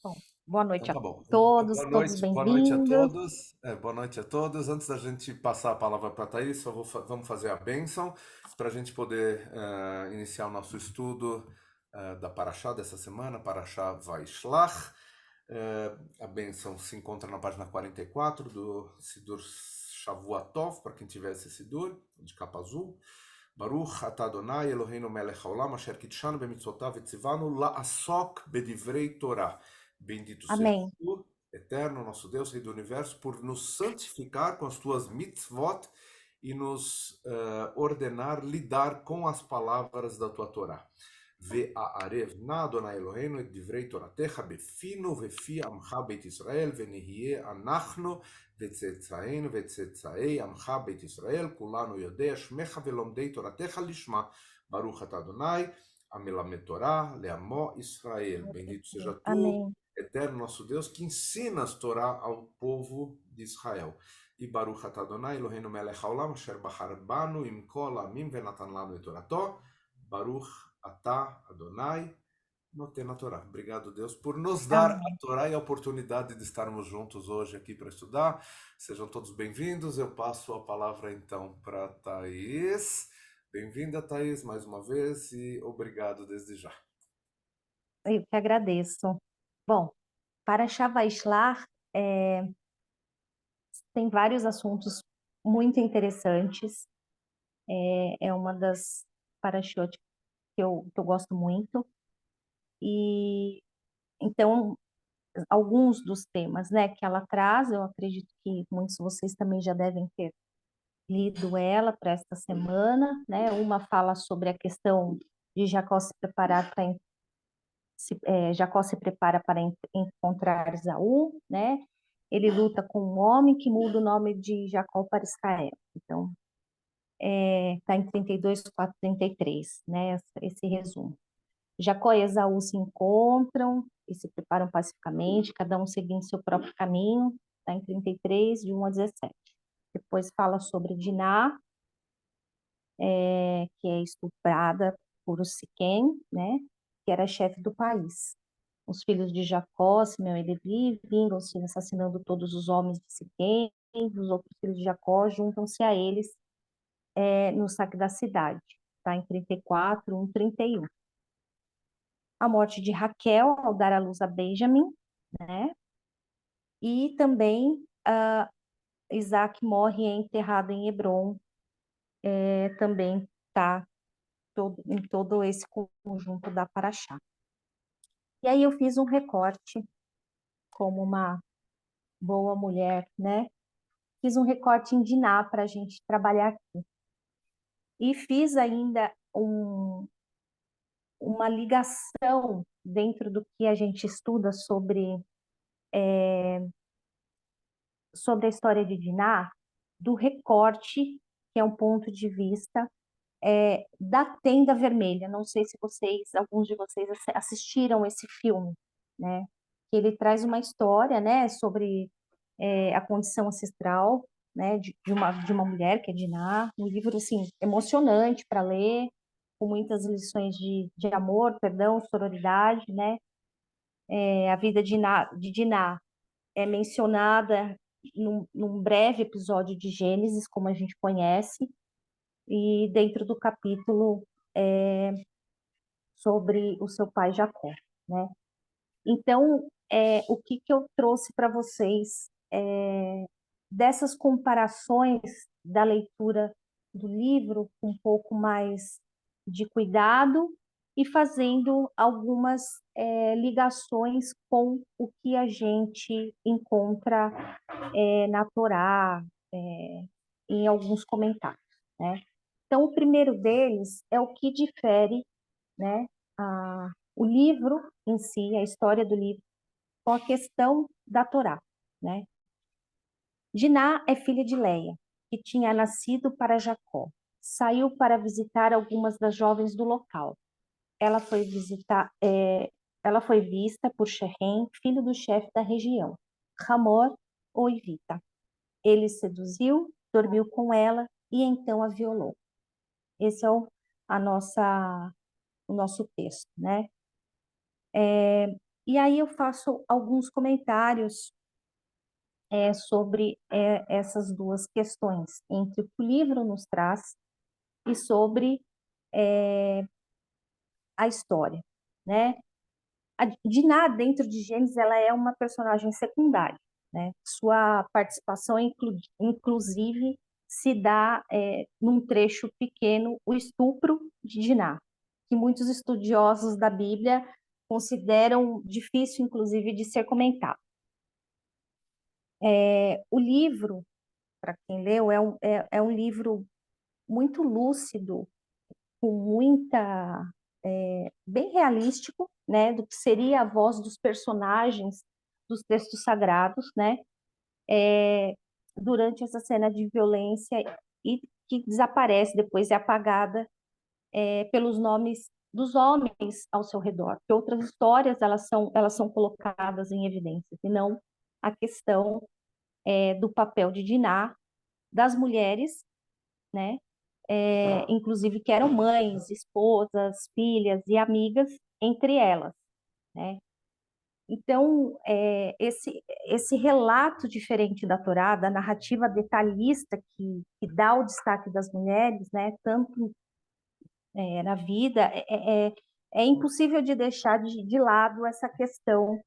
Bom, boa Então noite a tá bom. todos, todos Boa noite a bem-vindos. todos. Boa noite a todos. Antes da gente passar a palavra para a Thaís, vamos fazer a bênção para a gente poder iniciar o nosso estudo da Parashá dessa semana, Parashá Vaishlach. A bênção se encontra na página 44 do Sidur Shavuatov, para quem tiver esse Sidur, de capa azul. Baruch atah Adonai Eloheinu melech haolam asher kitshanu bemitzvotav vetzivanu la'asok bedivrei Torah. Bendito seja Amém. tu, eterno, nosso Deus, Rei do Universo, por nos santificar com as tuas mitzvot e nos ordenar lidar com as palavras da tua Torá. Ve'arev na Adonai Eloheinu et divrei Toratecha befinu vefi amcha beit Israel venihye anachnu וצאצאינו וצאצאי עמך בית ישראל, כולנו יודע שמך ולומדי תורתך לשמה. ברוך אתה אדוני, המלמד תורה לעמו Israel. Bendito seja tu, Amém. eterno nosso Deus, que ensinas Torá ao povo de Israel. E Baruch atah Adonai Eloheinu melech haolam, asher bahar banu im kol amim venatan lanu et torato. Baruch atah Adonai Notei na Torá. Obrigado, Deus, por nos dar a Amém. Torá e a oportunidade de estarmos juntos hoje aqui para estudar. Sejam todos bem-vindos. Eu passo a palavra então para a Thaís. Bem-vinda, Thaís, mais uma vez e obrigado desde já. Eu que agradeço. Bom, para Shavaishlar, tem vários assuntos muito interessantes. É uma das parashot que eu gosto muito. E então, alguns dos temas, né, que ela traz, eu acredito que muitos de vocês também já devem ter lido ela para esta semana, né? Uma fala sobre a questão de Jacó se preparar para Jacó se prepara para encontrar Esaú, né? Ele luta com um homem que muda o nome de Jacó para Israel. Então, está em 32, 4, 33, né? Esse resumo. Jacó e Esaú se encontram e se preparam pacificamente, cada um seguindo seu próprio caminho, está em 33, de 1 a 17. Depois fala sobre Diná, que é estuprada por Siquém, né? Que era chefe do país. Os filhos de Jacó, Simeão e Levi, vingam-se assassinando todos os homens de Siquém, os outros filhos de Jacó juntam-se a eles no saque da cidade. Está em 34, 1, 31. A morte de Raquel ao dar à luz a Benjamim, né? E também Isaac morre e é enterrado em Hebron, também está em todo esse conjunto da Paraxá. E aí eu fiz um recorte, como uma boa mulher, né? Fiz um recorte em Diná para a gente trabalhar aqui. E fiz ainda uma ligação dentro do que a gente estuda sobre a história de Diná, do recorte, que é um ponto de vista da Tenda Vermelha. Não sei se alguns de vocês assistiram esse filme, né? Que ele traz uma história, né, sobre a condição ancestral, né, de uma mulher que é Diná. Um livro assim emocionante para ler, com muitas lições de amor, perdão, sororidade, né? A vida de Diná é mencionada num breve episódio de Gênesis, como a gente conhece, e dentro do capítulo sobre o seu pai Jacó, né? Então, o que eu trouxe para vocês dessas comparações da leitura do livro com um pouco mais de cuidado e fazendo algumas ligações com o que a gente encontra na Torá, em alguns comentários, né? Então, o primeiro deles é o que difere, né, o livro em si, a história do livro, com a questão da Torá, né? Diná é filha de Leia, que tinha nascido para Jacó. Saiu para visitar algumas das jovens do local. Ela foi ela foi vista por Shechem, filho do chefe da região, Hamor ou Ivita. Ele seduziu, dormiu com ela e então a violou. Esse é o nosso texto, né? E aí eu faço alguns comentários sobre essas duas questões, entre o que o livro nos traz e sobre a história, né? A Dinah, dentro de Gênesis, ela é uma personagem secundária, né? Sua participação, inclusive, se dá num trecho pequeno, o estupro de Dinah, que muitos estudiosos da Bíblia consideram difícil, inclusive, de ser comentado. O livro, para quem leu, é um livro muito lúcido, com muita bem realístico, né, do que seria a voz dos personagens dos textos sagrados, né, durante essa cena de violência e que desaparece, depois é apagada pelos nomes dos homens ao seu redor. Que outras histórias elas são colocadas em evidência, e não a questão do papel de Diná, das mulheres, né, inclusive que eram mães, esposas, filhas e amigas entre elas, né? Então, esse relato diferente da Torá, da narrativa detalhista que dá o destaque das mulheres, né, tanto na vida, é impossível de deixar de lado essa questão.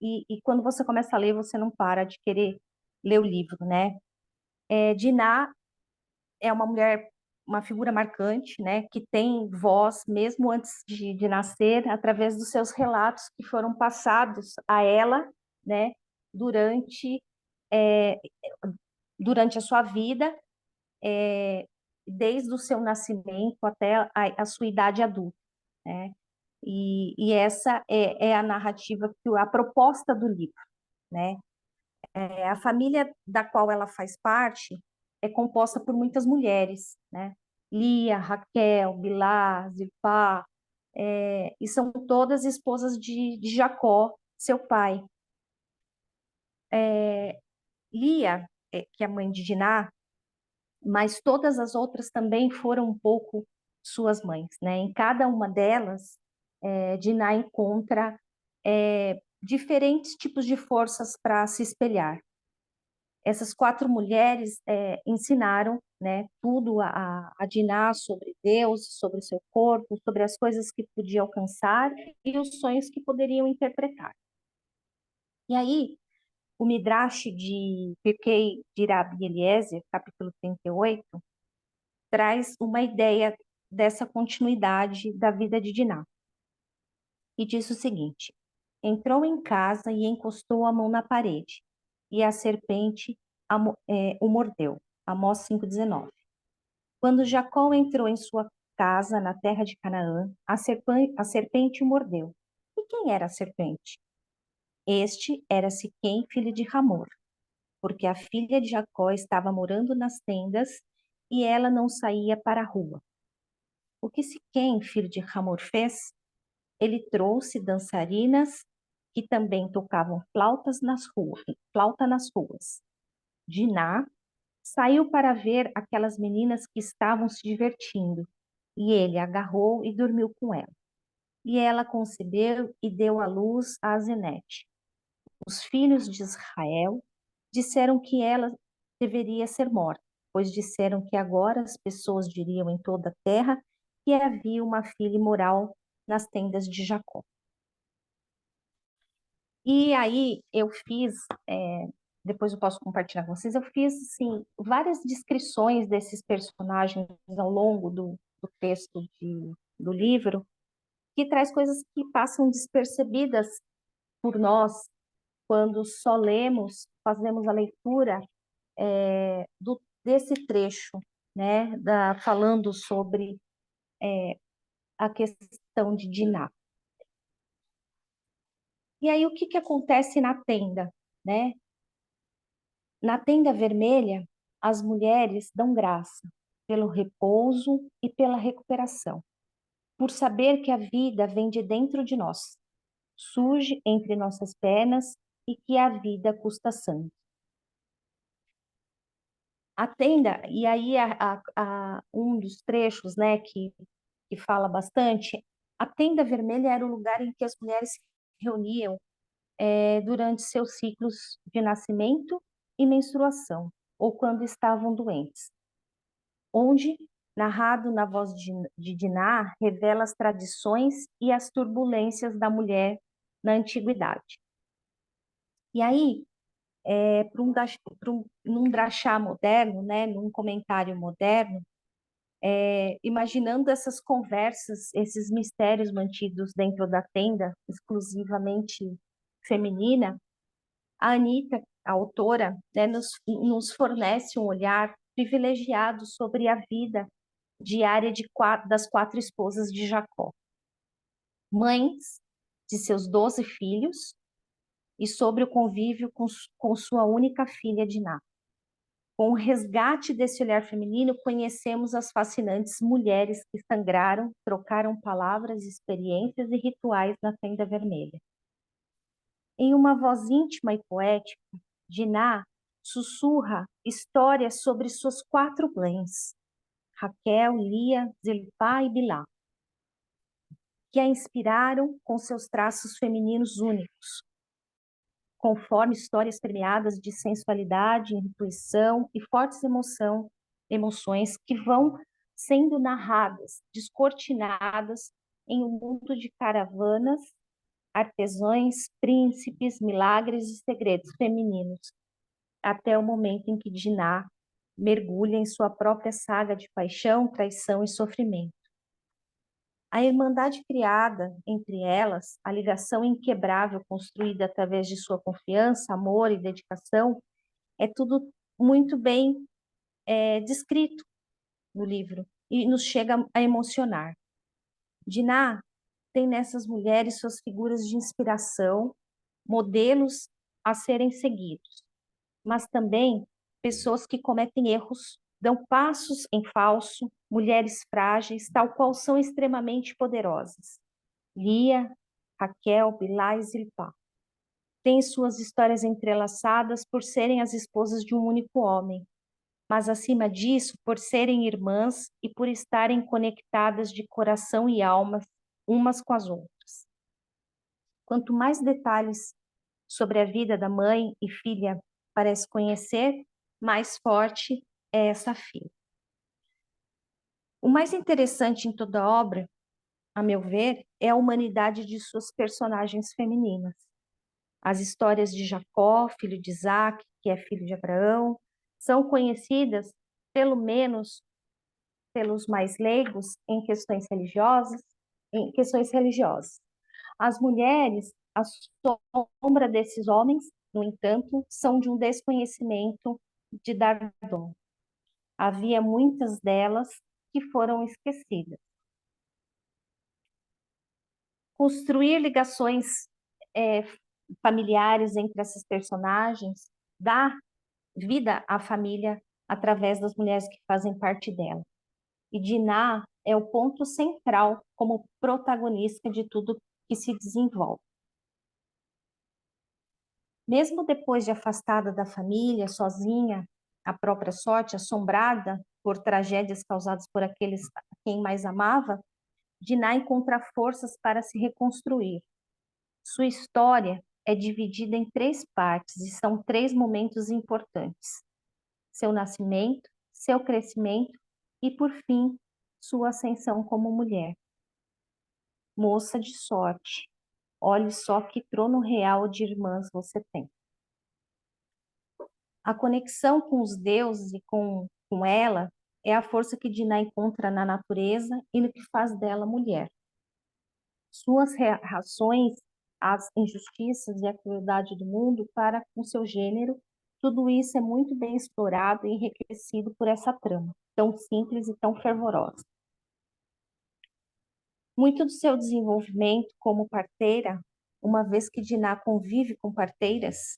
E quando você começa a ler, você não para de querer ler o livro, né? Diná é uma mulher, uma figura marcante, né, que tem voz mesmo antes de nascer, através dos seus relatos que foram passados a ela, né, durante, é, durante a sua vida, desde o seu nascimento até a sua idade adulta, né? E essa é a narrativa, a proposta do livro, né? A família da qual ela faz parte é composta por muitas mulheres, né? Lia, Raquel, Bilá, Zilpá, e são todas esposas de Jacó, seu pai. Lia, que é a mãe de Diná, mas todas as outras também foram um pouco suas mães, né? Em cada uma delas, Diná encontra diferentes tipos de forças para se espelhar. Essas quatro mulheres ensinaram, né, tudo a Diná sobre Deus, sobre o seu corpo, sobre as coisas que podia alcançar e os sonhos que poderiam interpretar. E aí, o Midrash de Pirkei de Rabi Eliezer, capítulo 38, traz uma ideia dessa continuidade da vida de Diná. E diz o seguinte: entrou em casa e encostou a mão na parede, e a serpente o mordeu. Amós 5,19. Quando Jacó entrou em sua casa na terra de Canaã, a serpente o mordeu. E quem era a serpente? Este era Siquém, filho de Ramor, porque a filha de Jacó estava morando nas tendas e ela não saía para a rua. O que Siquém, filho de Ramor, fez? Ele trouxe dançarinas que também tocavam flauta nas ruas. Diná saiu para ver aquelas meninas que estavam se divertindo, e ele a agarrou e dormiu com ela. E ela concebeu e deu à luz a Azenete. Os filhos de Israel disseram que ela deveria ser morta, pois disseram que agora as pessoas diriam em toda a terra que havia uma filha imoral nas tendas de Jacó. E aí eu fiz, depois eu posso compartilhar com vocês, eu fiz assim, várias descrições desses personagens ao longo do texto do livro, que traz coisas que passam despercebidas por nós quando só lemos, fazemos a leitura desse trecho, né, falando sobre a questão de Diná. E aí o que que acontece na tenda, né? Na tenda vermelha, as mulheres dão graça pelo repouso e pela recuperação, por saber que a vida vem de dentro de nós, surge entre nossas pernas e que a vida custa sangue. A tenda, e aí um dos trechos, né, que fala bastante, a tenda vermelha era o lugar em que as mulheres reuniam durante seus ciclos de nascimento e menstruação, ou quando estavam doentes, onde, narrado na voz de Diná, revela as tradições e as turbulências da mulher na antiguidade. E aí, num drachá moderno, né, num comentário moderno, imaginando essas conversas, esses mistérios mantidos dentro da tenda, exclusivamente feminina, a Anita, a autora, né, nos fornece um olhar privilegiado sobre a vida diária das 4 esposas de Jacó, mães de seus 12 filhos, e sobre o convívio com sua única filha, Diná. Com o resgate desse olhar feminino, conhecemos as fascinantes mulheres que sangraram, trocaram palavras, experiências e rituais na tenda vermelha. Em uma voz íntima e poética, Diná sussurra histórias sobre suas 4 mães, Raquel, Lia, Zilpá e Bilá, que a inspiraram com seus traços femininos únicos, conforme histórias permeadas de sensualidade, intuição e fortes emoções que vão sendo narradas, descortinadas em um mundo de caravanas, artesãos, príncipes, milagres e segredos femininos, até o momento em que Diná mergulha em sua própria saga de paixão, traição e sofrimento. A irmandade criada entre elas, a ligação inquebrável construída através de sua confiança, amor e dedicação, é tudo muito bem descrito no livro e nos chega a emocionar. Diná tem nessas mulheres suas figuras de inspiração, modelos a serem seguidos, mas também pessoas que cometem erros, dão passos em falso, mulheres frágeis, tal qual são extremamente poderosas. Lia, Raquel, Bilá e Zilpá. Têm suas histórias entrelaçadas por serem as esposas de um único homem, mas acima disso, por serem irmãs e por estarem conectadas de coração e alma umas com as outras. Quanto mais detalhes sobre a vida da mãe e filha parece conhecer, mais forte é essa filha. O mais interessante em toda a obra, a meu ver, é a humanidade de suas personagens femininas. As histórias de Jacó, filho de Isaac, que é filho de Abraão, são conhecidas, pelo menos pelos mais leigos, em questões religiosas. As mulheres, a sombra desses homens, no entanto, são de um desconhecimento de dar dom. Havia muitas delas que foram esquecidas. Construir ligações familiares entre essas personagens dá vida à família através das mulheres que fazem parte dela. E Diná é o ponto central como protagonista de tudo que se desenvolve. Mesmo depois de afastada da família, sozinha, à própria sorte, assombrada por tragédias causadas por aqueles a quem mais amava, Diná encontra forças para se reconstruir. Sua história é dividida em 3 partes e são 3 momentos importantes: seu nascimento, seu crescimento e, por fim, sua ascensão como mulher. Moça de sorte, olhe só que trono real de irmãs você tem. A conexão com os deuses e com ela é a força que Diná encontra na natureza e no que faz dela mulher. Suas reações às injustiças e à crueldade do mundo para com seu gênero, tudo isso é muito bem explorado e enriquecido por essa trama, tão simples e tão fervorosa. Muito do seu desenvolvimento como parteira, uma vez que Diná convive com parteiras,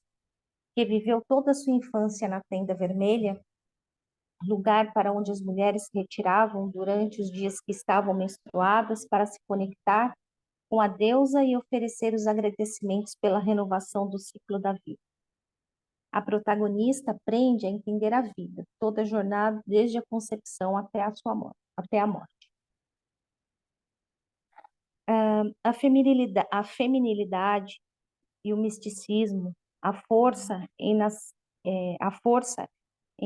que viveu toda a sua infância na Tenda Vermelha, lugar para onde as mulheres se retiravam durante os dias que estavam menstruadas para se conectar com a deusa e oferecer os agradecimentos pela renovação do ciclo da vida. A protagonista aprende a entender a vida, toda a jornada desde a concepção até a morte. A feminilidade e o misticismo, a força em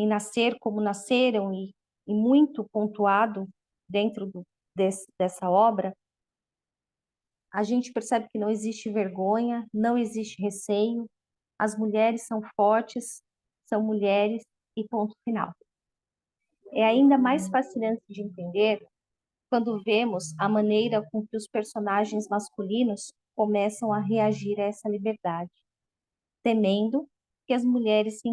nascer como nasceram e muito pontuado dentro dessa obra, a gente percebe que não existe vergonha, não existe receio, as mulheres são fortes, são mulheres e ponto final. É ainda mais fascinante de entender quando vemos a maneira com que os personagens masculinos começam a reagir a essa liberdade, temendo que as mulheres se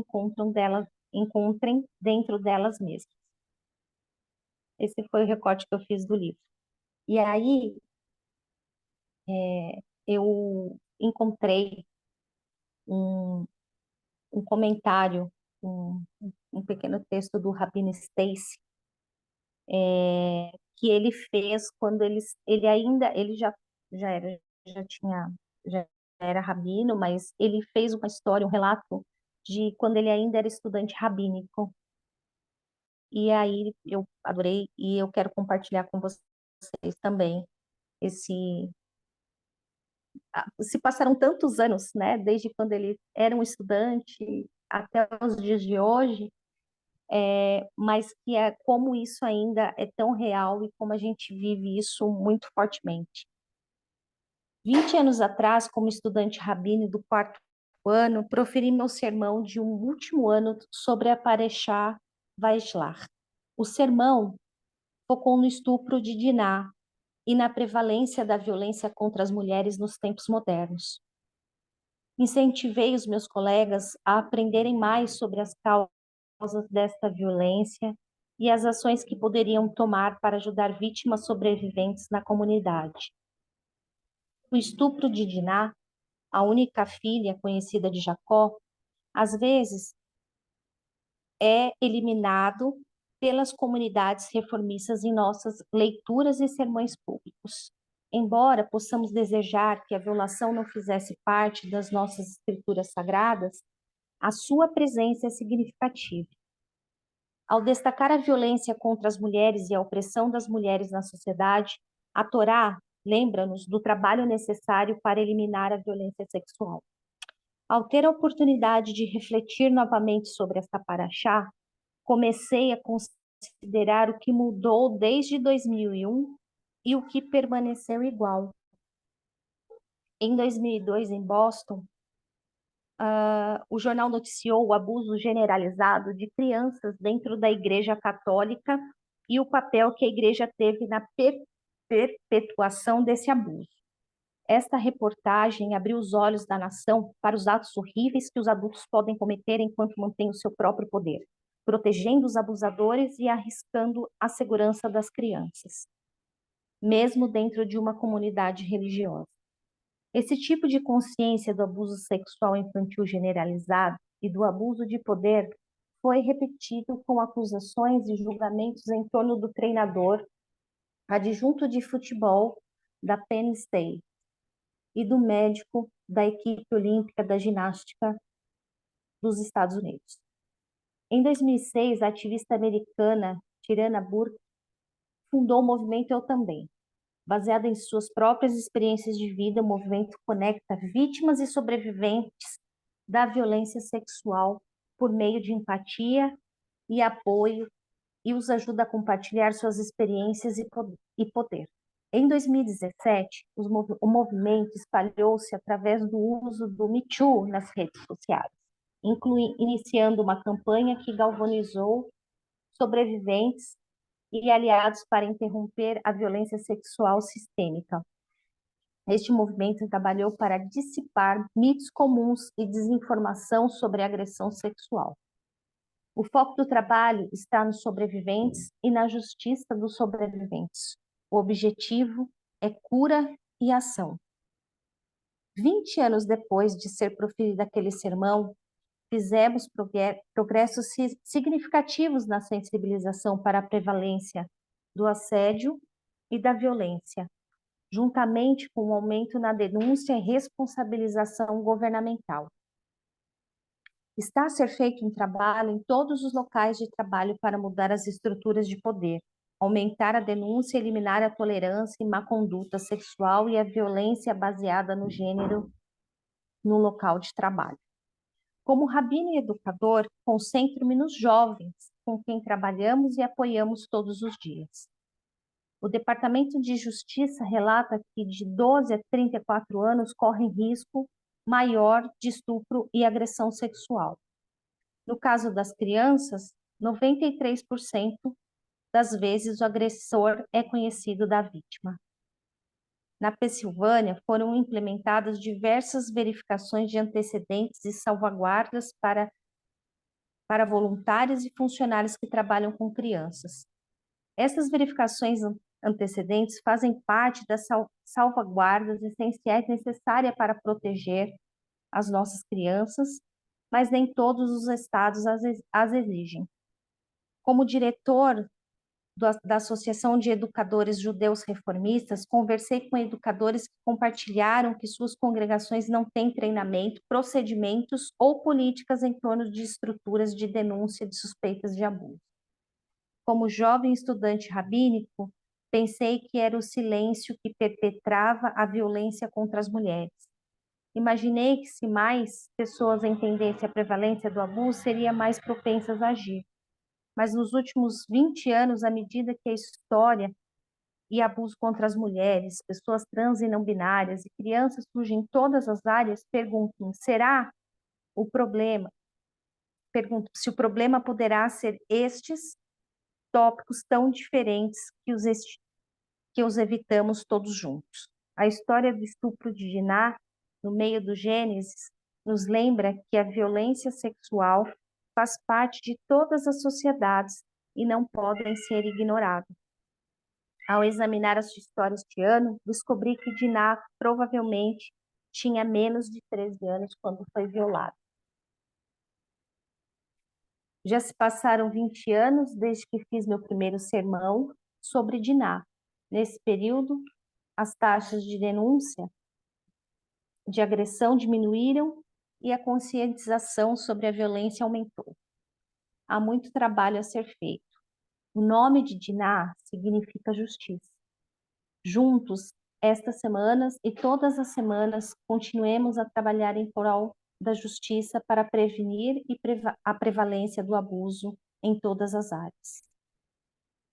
encontrem dentro delas mesmas. Esse foi o recorte que eu fiz do livro. E aí, eu encontrei um, um comentário, um pequeno texto do Rabino Stacy, que ele fez quando ele já era rabino, mas ele fez uma história, um relato de quando ele ainda era estudante rabínico. E aí eu adorei e eu quero compartilhar com vocês também esse se passaram tantos anos, né, desde quando ele era um estudante até os dias de hoje, mas que é como isso ainda é tão real e como a gente vive isso muito fortemente. 20 anos atrás, como estudante rabino do quarto ano, proferi meu sermão de um último ano sobre a Pareshá Vaishlach. O sermão focou no estupro de Diná e na prevalência da violência contra as mulheres nos tempos modernos. Incentivei os meus colegas a aprenderem mais sobre as causas desta violência e as ações que poderiam tomar para ajudar vítimas sobreviventes na comunidade. O estupro de Diná, a única filha conhecida de Jacó, às vezes é eliminado pelas comunidades reformistas em nossas leituras e sermões públicos. Embora possamos desejar que a violação não fizesse parte das nossas escrituras sagradas, a sua presença é significativa. Ao destacar a violência contra as mulheres e a opressão das mulheres na sociedade, a Torá lembra-nos do trabalho necessário para eliminar a violência sexual. Ao ter a oportunidade de refletir novamente sobre esta paraxá, comecei a considerar o que mudou desde 2001 e o que permaneceu igual. Em 2002, em Boston, o jornal noticiou o abuso generalizado de crianças dentro da Igreja Católica e o papel que a Igreja teve na perpetuação desse abuso. Esta reportagem abriu os olhos da nação para os atos horríveis que os adultos podem cometer enquanto mantêm o seu próprio poder, protegendo os abusadores e arriscando a segurança das crianças, mesmo dentro de uma comunidade religiosa. Esse tipo de consciência do abuso sexual infantil generalizado e do abuso de poder foi repetido com acusações e julgamentos em torno do treinador adjunto de futebol da Penn State e do médico da equipe olímpica da ginástica dos Estados Unidos. Em 2006, a ativista americana Tirana Burke fundou o movimento Eu Também. Baseado em suas próprias experiências de vida, o movimento conecta vítimas e sobreviventes da violência sexual por meio de empatia e apoio e os ajuda a compartilhar suas experiências e poder. Em 2017, o movimento espalhou-se através do uso do Me Too nas redes sociais, iniciando uma campanha que galvanizou sobreviventes e aliados para interromper a violência sexual sistêmica. Este movimento trabalhou para dissipar mitos comuns e desinformação sobre a agressão sexual. O foco do trabalho está nos sobreviventes e na justiça dos sobreviventes. O objetivo é cura e ação. 20 anos depois de ser proferido aquele sermão, fizemos progressos significativos na sensibilização para a prevalência do assédio e da violência, juntamente com o aumento na denúncia e responsabilização governamental. Está a ser feito um trabalho em todos os locais de trabalho para mudar as estruturas de poder, aumentar a denúncia, eliminar a tolerância e má conduta sexual e a violência baseada no gênero no local de trabalho. Como rabino e educador, concentro-me nos jovens com quem trabalhamos e apoiamos todos os dias. O Departamento de Justiça relata que de 12 a 34 anos correm risco maior de estupro e agressão sexual. No caso das crianças, 93% das vezes o agressor é conhecido da vítima. Na Pensilvânia, foram implementadas diversas verificações de antecedentes e salvaguardas para voluntários e funcionários que trabalham com crianças. Essas verificações antecedentes fazem parte das salvaguardas essenciais necessárias para proteger as nossas crianças, mas nem todos os estados as exigem. Como diretor da Associação de Educadores Judeus Reformistas, conversei com educadores que compartilharam que suas congregações não têm treinamento, procedimentos ou políticas em torno de estruturas de denúncia de suspeitas de abuso. Como jovem estudante rabínico, pensei que era o silêncio que perpetrava a violência contra as mulheres. Imaginei que se mais pessoas entendessem a prevalência do abuso, seriam mais propensas a agir. Mas nos últimos 20 anos, à medida que a história e abuso contra as mulheres, pessoas trans e não binárias e crianças surgem em todas as áreas, pergunto, será o problema? Pergunto se o problema poderá ser estes tópicos tão diferentes que os evitamos todos juntos. A história do estupro de Diná, no meio do Gênesis, nos lembra que a violência sexual faz parte de todas as sociedades e não podem ser ignoradas. Ao examinar a sua história este ano, descobri que Diná provavelmente tinha menos de 13 anos quando foi violada. Já se passaram 20 anos desde que fiz meu primeiro sermão sobre Diná. Nesse período, as taxas de denúncia de agressão diminuíram e a conscientização sobre a violência aumentou. Há muito trabalho a ser feito. O nome de Diná significa justiça. Juntos, estas semanas e todas as semanas, continuemos a trabalhar em prol da justiça para prevenir a prevalência do abuso em todas as áreas.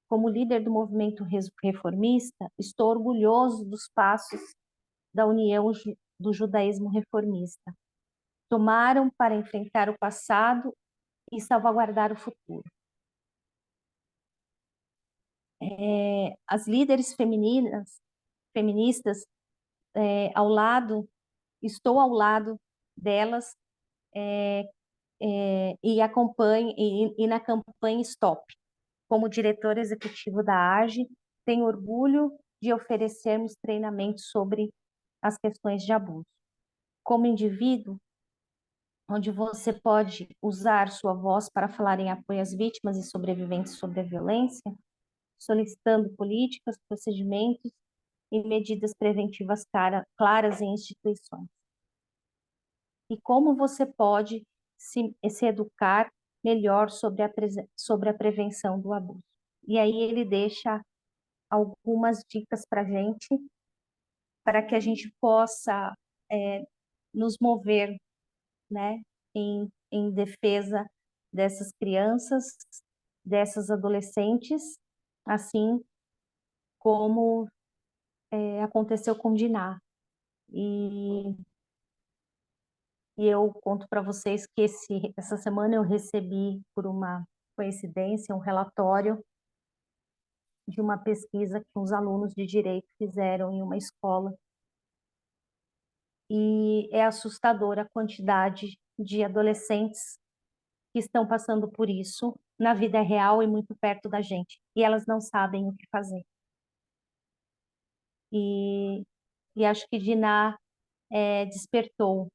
Como líder do movimento reformista, estou orgulhoso dos passos da União do Judaísmo Reformista. Tomaram para enfrentar o passado e salvaguardar o futuro. As líderes feministas, estou ao lado delas e na campanha Stop. Como diretor executivo da AGE, tenho orgulho de oferecermos treinamentos sobre as questões de abuso. Como indivíduo, onde você pode usar sua voz para falar em apoio às vítimas e sobreviventes sobre a violência, solicitando políticas, procedimentos e medidas preventivas claras em instituições. E como você pode se educar melhor sobre a prevenção do abuso. E aí ele deixa algumas dicas para a gente, para que a gente possa nos mover, né, em defesa dessas crianças, dessas adolescentes, assim como aconteceu com Diná. E eu conto para vocês que essa semana eu recebi, por uma coincidência, um relatório de uma pesquisa que uns alunos de direito fizeram em uma escola. E é assustadora a quantidade de adolescentes que estão passando por isso na vida real e muito perto da gente. E elas não sabem o que fazer. E acho que Diná despertou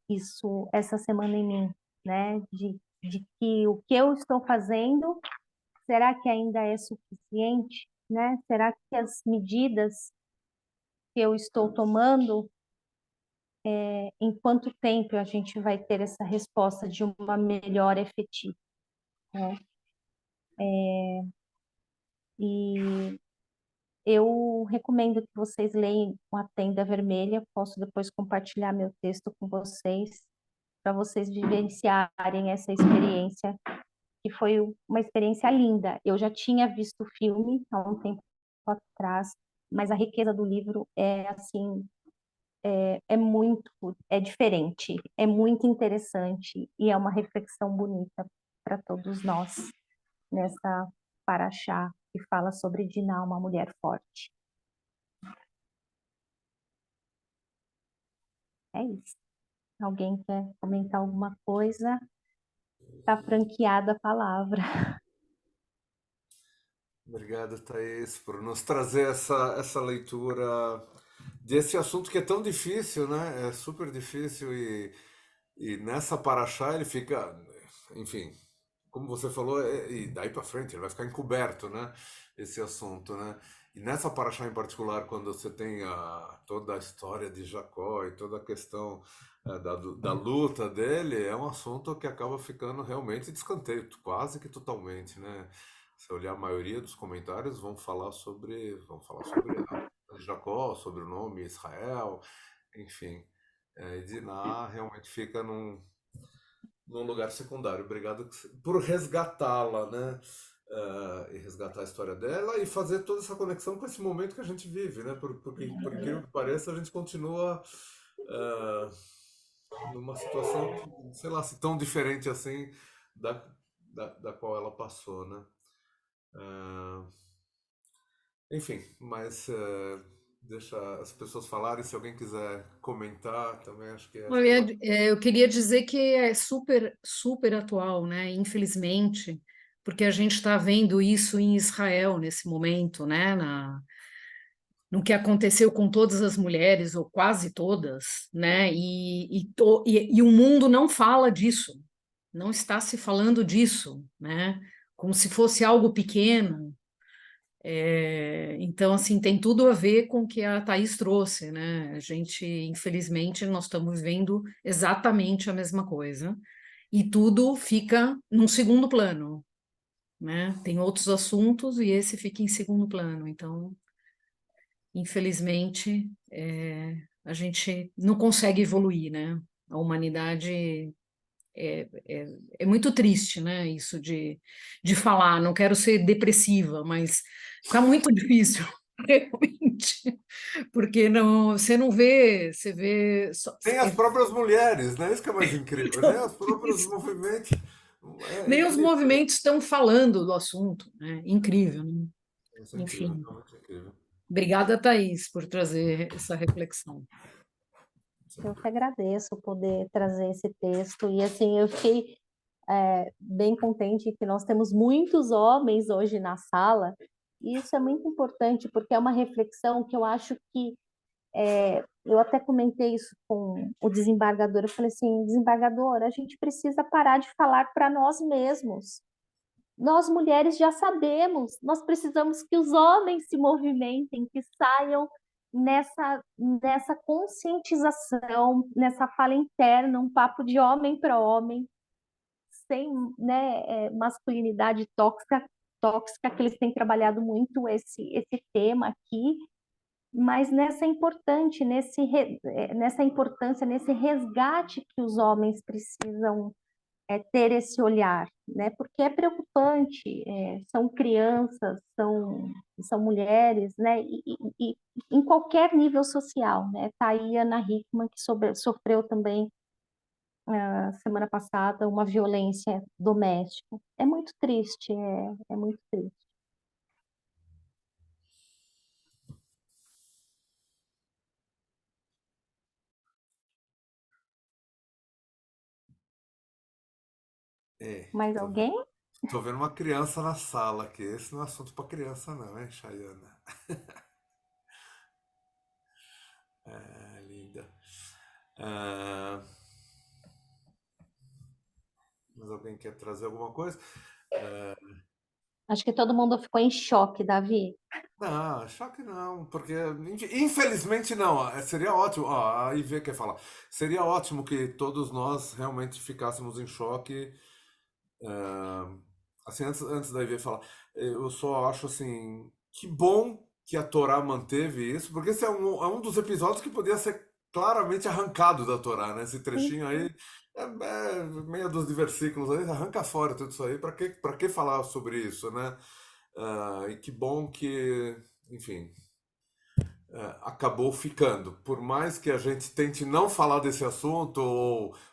isso essa semana em mim, né? De que o que eu estou fazendo, será que ainda é suficiente, né? Será que as medidas que eu estou tomando, em quanto tempo a gente vai ter essa resposta de uma melhora efetiva, né? E eu recomendo que vocês leiam A Tenda Vermelha. Posso depois compartilhar meu texto com vocês, para vocês vivenciarem essa experiência, que foi uma experiência linda. Eu já tinha visto o filme há um tempo atrás, mas a riqueza do livro é assim, é diferente, é muito interessante e é uma reflexão bonita para todos nós nessa paraxá que fala sobre Diná, uma mulher forte. É isso. Alguém quer comentar alguma coisa? Está franqueada a palavra. Obrigado, Thaís, por nos trazer essa leitura desse assunto que é tão difícil, né? É super difícil e nessa paraxá ele fica, enfim, como você falou, e daí para frente ele vai ficar encoberto, né? Esse assunto, né? E nessa paraxá em particular, quando você tem toda a história de Jacó e toda a questão da luta dele, é um assunto que acaba ficando realmente de escanteio, quase que totalmente, né? Se olhar a maioria dos comentários vão falar sobre a luta de Jacó, sobre o nome Israel, enfim. E Diná realmente fica num lugar secundário. Obrigado por resgatá-la, né? E resgatar a história dela e fazer toda essa conexão com esse momento que a gente vive, né? Porque, por incrível que pareça, a gente continua numa situação, sei lá, se tão diferente assim da, da qual ela passou, né? Ah, enfim, mas deixa as pessoas falarem. Se alguém quiser comentar, também acho que é bacana. Eu queria dizer que é super, super atual, né? Infelizmente, porque a gente está vendo isso em Israel nesse momento, né? No que aconteceu com todas as mulheres, ou quase todas, né? E o mundo não fala disso, não está se falando disso, né? Como se fosse algo pequeno. Então, assim, tem tudo a ver com o que a Thaís trouxe, né? A gente, infelizmente, nós estamos vivendo exatamente a mesma coisa e tudo fica num segundo plano, né? Tem outros assuntos e esse fica em segundo plano. Então, infelizmente, a gente não consegue evoluir, né? A humanidade é muito triste, né? Isso de falar. Não quero ser depressiva, mas fica muito difícil, realmente, porque não, você não vê, você vê. Nem as próprias mulheres, né? Isso que é mais incrível, né? Os próprios movimentos. É Nem os incrível. movimentos estão falando do assunto, né? Incrível, né? Isso é incrível, Enfim. realmente incrível. Obrigada, Thaís, por trazer essa reflexão. Eu que agradeço poder trazer esse texto. E assim, eu fiquei bem contente que nós temos muitos homens hoje na sala. E isso é muito importante, porque é uma reflexão que eu acho que eu até comentei isso com o desembargador. Eu falei assim, desembargador, a gente precisa parar de falar para nós mesmos. Nós mulheres já sabemos, nós precisamos que os homens se movimentem, que saiam nessa conscientização, nessa fala interna, um papo de homem para homem, sem, né, masculinidade tóxica, que eles têm trabalhado muito esse tema aqui, mas nessa importância, nesse resgate que os homens precisam ter esse olhar, né? Porque é preocupante, são crianças, são mulheres, né? E em qualquer nível social, né? Tá aí a Ana Hickman, que sofreu também, semana passada, uma violência doméstica. É muito triste, é muito triste. Mais Tô alguém? tô vendo uma criança na sala aqui. Esse não é assunto para criança, não, hein, Chayana? Linda. Ah, mas alguém quer trazer alguma coisa? Acho que todo mundo ficou em choque, Davi. Não, choque não, porque infelizmente não. Seria ótimo. Ó, a IV quer falar. Seria ótimo que todos nós realmente ficássemos em choque. Assim, antes da IV falar, eu só acho assim, que bom que a Torá manteve isso, porque esse é um dos episódios que podia ser claramente arrancado da Torá, né? Esse Sim, trechinho aí, meia dúzia de versículos aí, arranca fora tudo isso aí, para que falar sobre isso, né? E que bom que, enfim, acabou ficando. Por mais que a gente tente não falar desse assunto,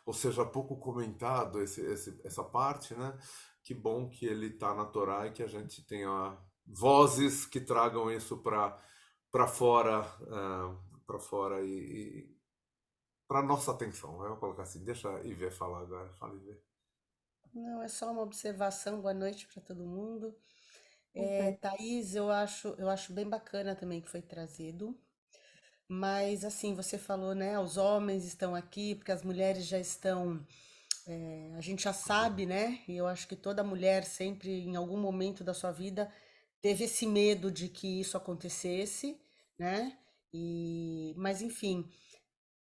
ou seja pouco comentado essa parte, né? Que bom que ele está na Torá e que a gente tenha vozes que tragam isso para fora, para fora e para nossa atenção. Eu vou colocar assim, deixa a Ivê falar agora. Fala, Ivê. Não, é só uma observação. Boa noite para todo mundo. super. Thaís, eu acho bem bacana também que foi trazido. Mas assim, você falou, né? Os homens estão aqui porque as mulheres já estão. A gente já sabe, né? E eu acho que toda mulher sempre, em algum momento da sua vida, teve esse medo de que isso acontecesse, né? Mas enfim,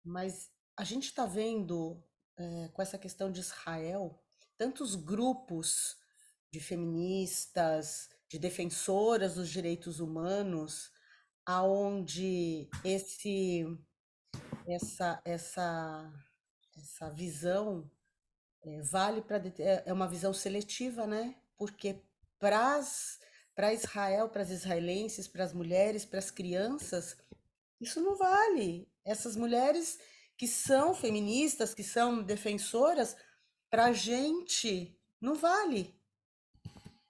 mas a gente está vendo, com essa questão de Israel, tantos grupos de feministas, de defensoras dos direitos humanos, aonde essa visão vale para é uma visão seletiva, né? Porque para Israel, para as israelenses, para as mulheres, para as crianças, isso não vale. Essas mulheres que são feministas, que são defensoras, para a gente não vale.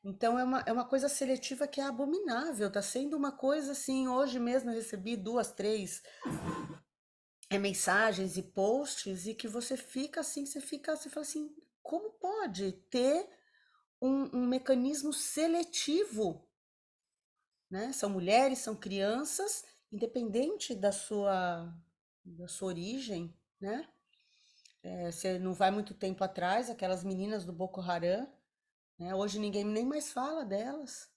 Então é uma coisa seletiva que é abominável. Está sendo uma coisa assim. Hoje mesmo eu recebi 2, 3 mensagens e posts e que você fica assim, você fala assim, como pode ter um mecanismo seletivo, né? São mulheres, são crianças, independente da sua origem, né? Você não vai muito tempo atrás, aquelas meninas do Boko Haram, né? Hoje ninguém nem mais fala delas,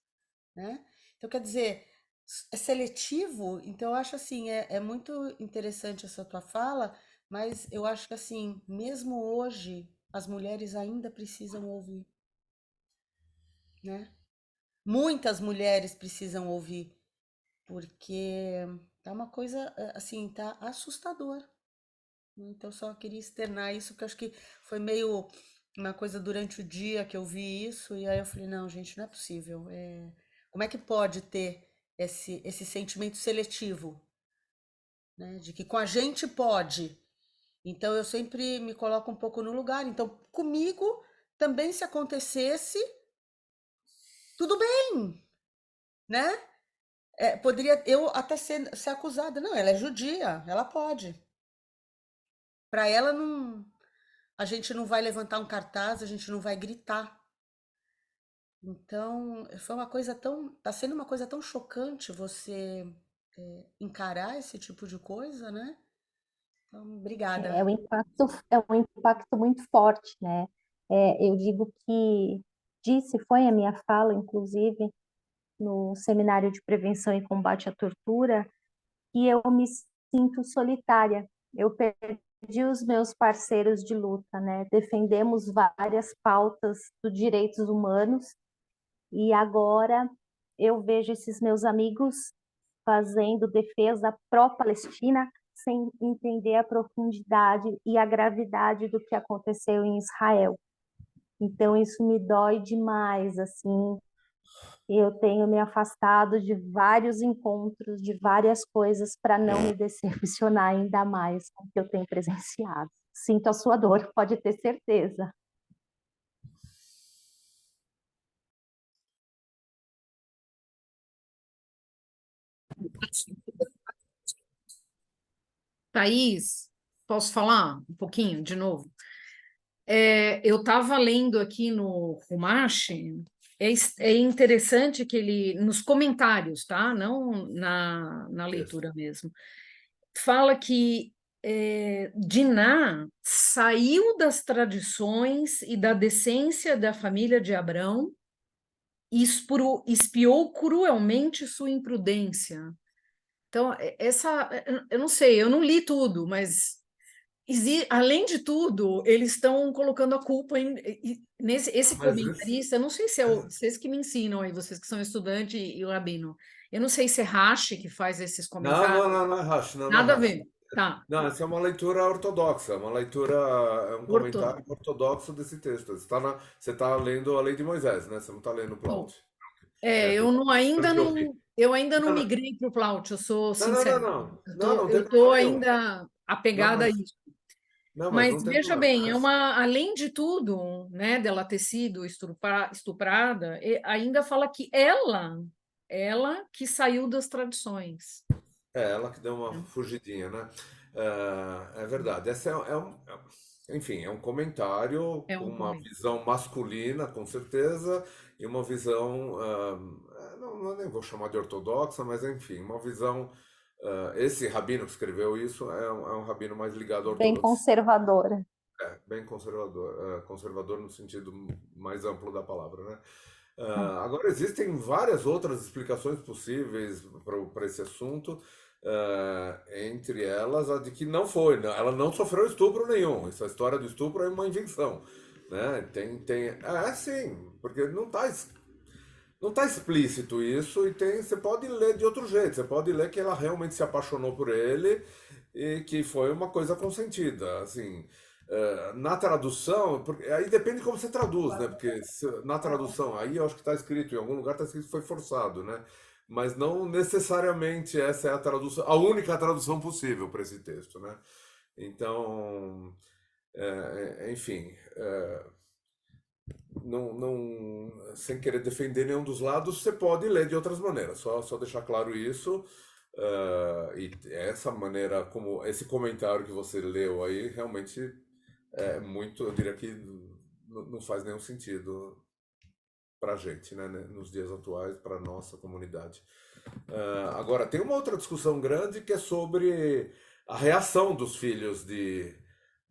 né? Então, quer dizer, é seletivo, então eu acho assim, é muito interessante essa tua fala, mas eu acho que assim, mesmo hoje, as mulheres ainda precisam ouvir, né? Muitas mulheres precisam ouvir, porque tá uma coisa, assim, tá assustador. Então, só queria externar isso, porque eu acho que foi meio uma coisa durante o dia que eu vi isso, e aí eu falei, não, gente, não é possível. Como é que pode ter esse sentimento seletivo, né? De que com a gente pode. Então, eu sempre me coloco um pouco no lugar. Então, comigo também, se acontecesse, tudo bem, né? Poderia eu até ser acusada. Não, ela é judia, ela pode. Para ela não, a gente não vai levantar um cartaz, a gente não vai gritar. Então, tá sendo uma coisa tão chocante você encarar esse tipo de coisa, né? Então, obrigada. É um impacto muito forte, né? Eu digo que foi a minha fala, inclusive, no seminário de prevenção e combate à tortura, que eu me sinto solitária. Eu perdi os meus parceiros de luta, né? Defendemos várias pautas dos direitos humanos e agora eu vejo esses meus amigos fazendo defesa pró-Palestina sem entender a profundidade e a gravidade do que aconteceu em Israel. Então isso me dói demais, assim. Eu tenho me afastado de vários encontros, de várias coisas para não me decepcionar ainda mais com o que eu tenho presenciado. Sinto a sua dor, pode ter certeza. Thaís, posso falar um pouquinho de novo? Eu estava lendo aqui no Rumache, é interessante que ele, nos comentários, tá? Não na Isso. leitura mesmo, fala que Diná saiu das tradições e da decência da família de Abrão e espiou cruelmente sua imprudência. Então, eu não sei, eu não li tudo, mas além de tudo, eles estão colocando a culpa esse Mas esse, comentarista, eu não sei se é vocês que me ensinam aí, vocês que são estudante e o Rabino. Eu não sei se é Rashi que faz esses não, comentários. não, não, não é Rashi, não, não é Nada a Rashi. ver. Tá. Não, essa é uma leitura ortodoxa, uma leitura, é um Orto... comentário ortodoxo desse texto. Você está lendo a Lei de Moisés, né? Você não está lendo Bom, Plaut. É, eu não, pelo ainda que eu vi. não, eu ainda não Não, não, migrei para o Plaut, eu sou não, não, não, sincera. não, Eu não, tô, não tem eu tô problema nenhum. ainda Não, apegada a isso. mas Mas não tem veja problema. bem, além de tudo, né, dela ter sido estuprada, ainda fala que ela que saiu das tradições. É ela que deu uma fugidinha, né? É verdade. Essa enfim, é um comentário É com um uma comentário. visão masculina, com certeza, e uma visão, nem vou chamar de ortodoxa, mas enfim, uma visão. Esse rabino que escreveu isso é um rabino mais ligado à Bem ortodoxia, conservadora. bem conservador, conservador no sentido mais amplo da palavra, né? Hum. Agora, existem várias outras explicações possíveis para esse assunto, entre elas a de que não foi, ela não sofreu estupro nenhum. Essa história do estupro é uma invenção, né? Sim, porque não tá explícito isso você pode ler de outro jeito. Você pode ler que ela realmente se apaixonou por ele e que foi uma coisa consentida, assim. Na tradução, porque aí depende de como você traduz, né? Porque na tradução, aí eu acho que está escrito, em algum lugar está escrito que foi forçado, né? Mas não necessariamente essa é a tradução, a única tradução possível para esse texto, né? Então, enfim, sem querer defender nenhum dos lados, você pode ler de outras maneiras, só deixar claro isso. E essa maneira, como esse comentário que você leu aí, realmente é muito, eu diria que não faz nenhum sentido para a gente, né, nos dias atuais, para a nossa comunidade. Agora, tem uma outra discussão grande que é sobre a reação dos filhos de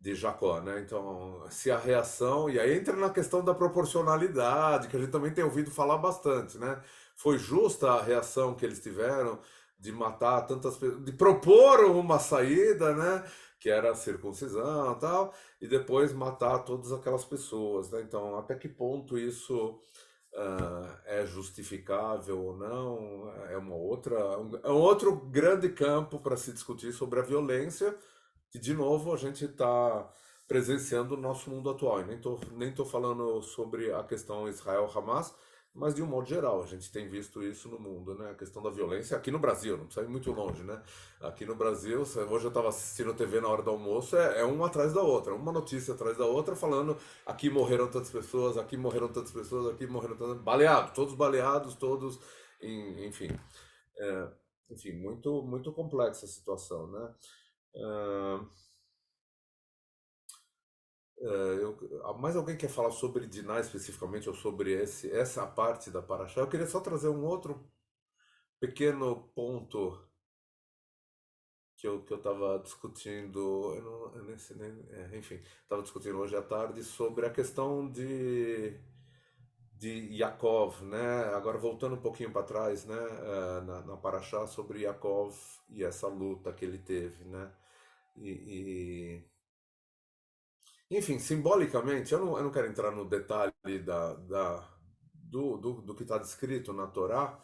Jacó, né? Então, se a reação, e aí entra na questão da proporcionalidade, que a gente também tem ouvido falar bastante, né? Foi justa a reação que eles tiveram de matar tantas pessoas, de propor uma saída, né? Que era a circuncisão e tal, e depois matar todas aquelas pessoas, né? Então, até que ponto isso é justificável ou não, é um outro grande campo para se discutir sobre a violência, que de novo a gente está presenciando no nosso mundo atual. E nem tô falando sobre a questão Israel-Hamas, mas de um modo geral, a gente tem visto isso no mundo, né? A questão da violência aqui no Brasil, não precisa ir muito longe, né? Aqui no Brasil, hoje eu estava assistindo TV na hora do almoço, é uma atrás da outra, uma notícia atrás da outra, falando aqui morreram tantas pessoas, aqui morreram tantas pessoas, aqui morreram tantas... Baleados, todos, enfim. Enfim, muito, muito complexa a situação, né? Mais alguém quer falar sobre Diná especificamente ou sobre essa parte da Paraxá? Eu queria só trazer um outro pequeno ponto que eu estava discutindo, eu nem sei enfim, estava discutindo hoje à tarde sobre a questão de Yaakov, né? Agora voltando um pouquinho para trás, né? Na Paraxá sobre Yaakov e essa luta que ele teve, né? Enfim, simbolicamente, eu não quero entrar no detalhe do que está descrito na Torá,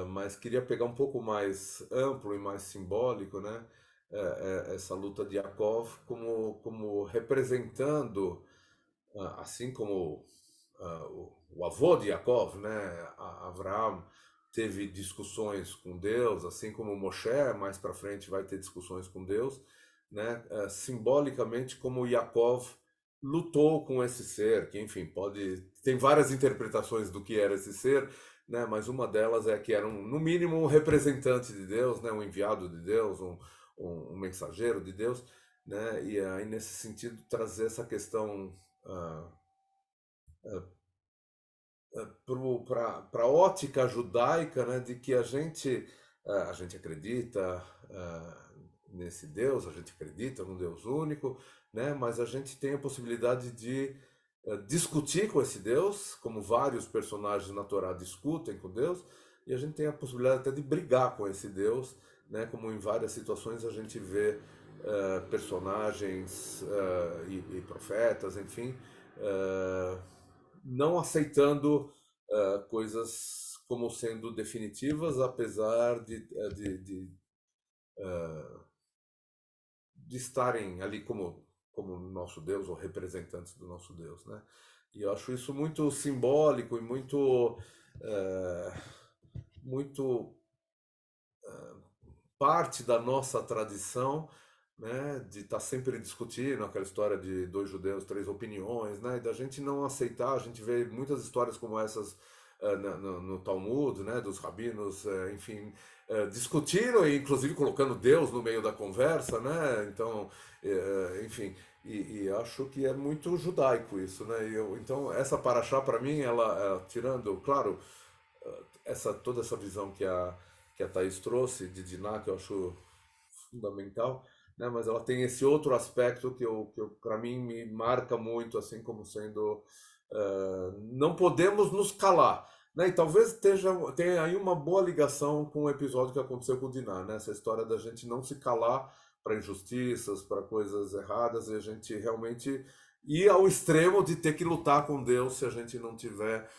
mas queria pegar um pouco mais amplo e mais simbólico, né? Essa luta de Yaakov como representando, assim como o avô de Yaakov, né? Avraham, teve discussões com Deus, assim como Moshe, mais para frente vai ter discussões com Deus, né? Simbolicamente como Yaakov lutou com esse ser, que enfim, tem várias interpretações do que era esse ser, né? Mas uma delas é que era no mínimo um representante de Deus, né? Um enviado de Deus, um mensageiro de Deus, né? E aí nesse sentido trazer essa questão para a ótica judaica, né, de que a gente acredita nesse Deus, a gente acredita num Deus único, né, mas a gente tem a possibilidade de discutir com esse Deus, como vários personagens na Torá discutem com Deus, e a gente tem a possibilidade até de brigar com esse Deus, né, como em várias situações a gente vê personagens e profetas, enfim, não aceitando coisas como sendo definitivas, apesar de estarem ali como nosso Deus ou representantes do nosso Deus, né? E eu acho isso muito simbólico e muito parte da nossa tradição, né, de estar sempre discutindo aquela história de 2 judeus, 3 opiniões, né, e da gente não aceitar. A gente vê muitas histórias como essas no Talmud, né, dos rabinos, enfim, discutiram e inclusive colocando Deus no meio da conversa, né, então, enfim, e acho que é muito judaico isso, né, então essa paraxá para mim, ela tirando, claro, toda essa visão que a Thaís trouxe de Diná, que eu acho fundamental, né? Mas ela tem esse outro aspecto que para mim me marca muito, assim, como sendo não podemos nos calar, né? E talvez tenha aí uma boa ligação com o episódio que aconteceu com o Diná, né? Essa história da gente não se calar para injustiças, para coisas erradas, e a gente realmente ir ao extremo de ter que lutar com Deus se a gente não tiver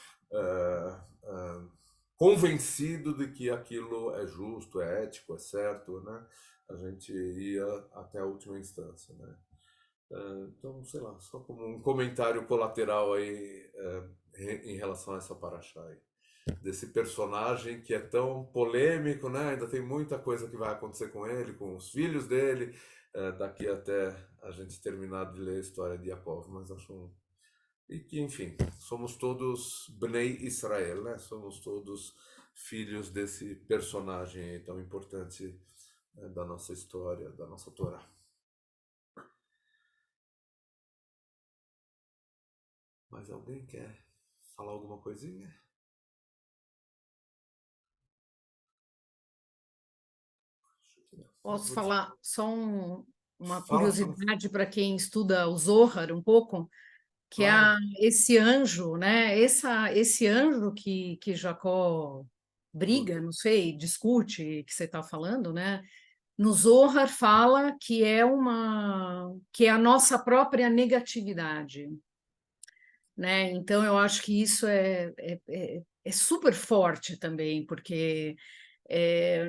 convencido de que aquilo é justo, é ético, é certo, né? A gente ia até a última instância, né? Então, sei lá, só como um comentário colateral aí em relação a essa paraxá aí, desse personagem que é tão polêmico, né? Ainda tem muita coisa que vai acontecer com ele, com os filhos dele, daqui até a gente terminar de ler a história de Yaakov, mas acho e que, enfim, somos todos Bnei Israel, né? Somos todos filhos desse personagem tão importante, né, da nossa história, da nossa Torá. Mas alguém quer falar alguma coisinha? Posso falar só uma Fala, curiosidade para quem estuda o Zohar um pouco, que é claro. esse anjo, né? Esse anjo que Jacó briga, não sei, discute, que você está falando, né? No Zohar fala que é a nossa própria negatividade, né? Então eu acho que isso é super forte também, porque